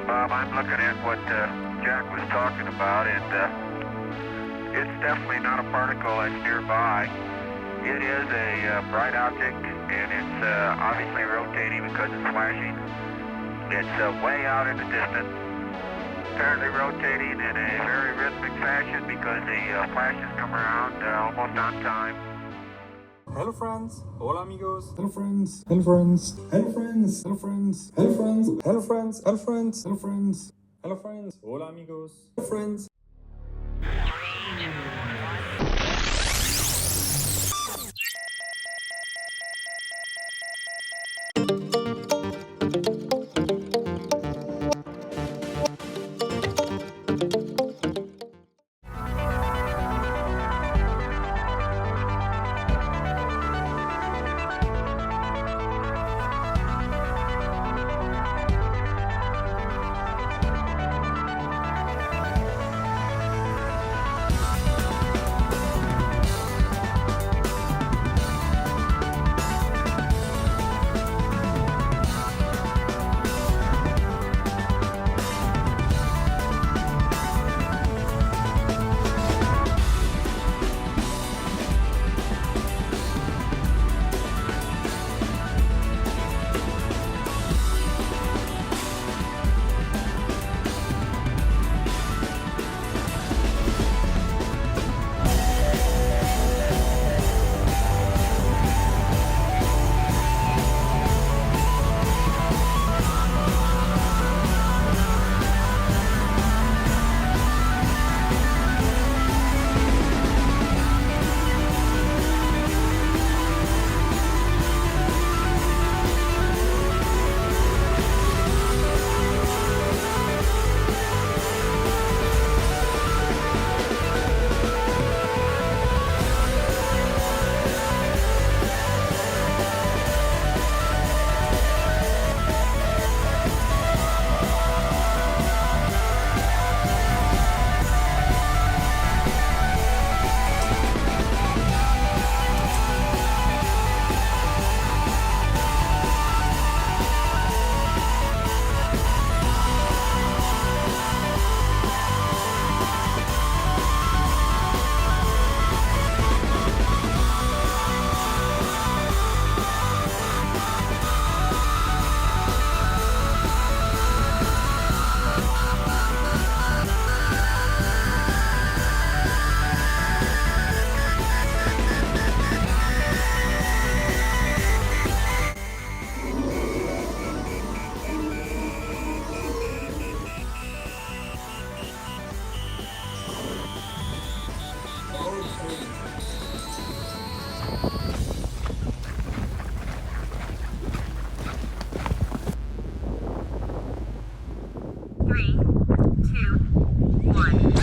Bob, I'm looking at what Jack was talking about, and it's definitely not a particle that's nearby. It is a bright object, and it's obviously rotating because it's flashing. It's way out in the distance, apparently rotating in a very rhythmic fashion because the flashes come around almost on time. Hello friends, hola amigos. Hello friends, hello friends, hello friends, hello friends, hello friends, hello friends, hello friends, hello friends, hello friends, hola amigos, hello friends. Three, two, one.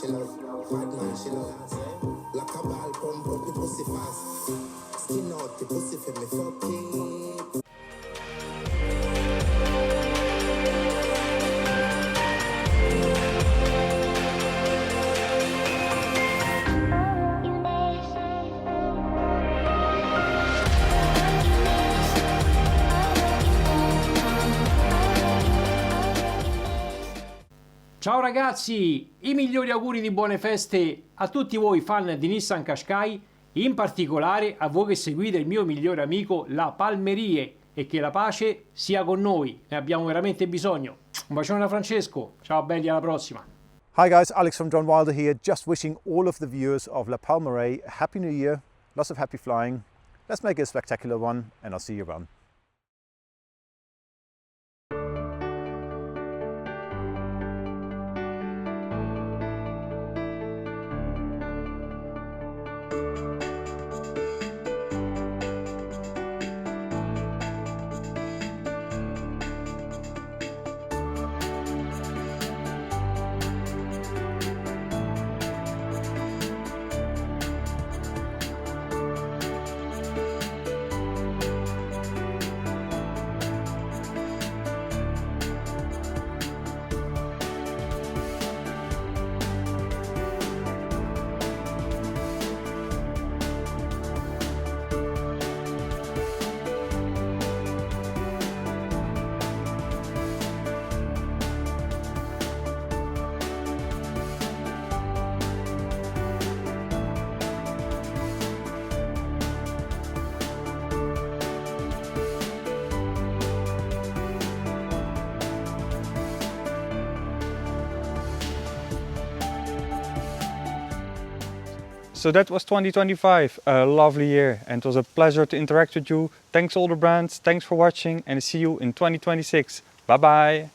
she love. Bad man, she love. Like a ball pump up the pussy fast. Skin out the pussy for me fucking. Ciao ragazzi, i migliori auguri di buone feste a tutti voi fan di Nissan Qashqai, in particolare a voi che seguite il mio migliore amico La Palmerie, e che la pace sia con noi, ne abbiamo veramente bisogno. Un bacione da Francesco, ciao belli, alla prossima. Hi guys, Alex from John Wilder here, just wishing all of the viewers of La Palmeraie a Happy New Year, lots of happy flying. Let's make it a spectacular one, and I'll see you around. So that was 2025, a lovely year, and it was a pleasure to interact with you. Thanks all the brands, thanks for watching, and see you in 2026. Bye bye!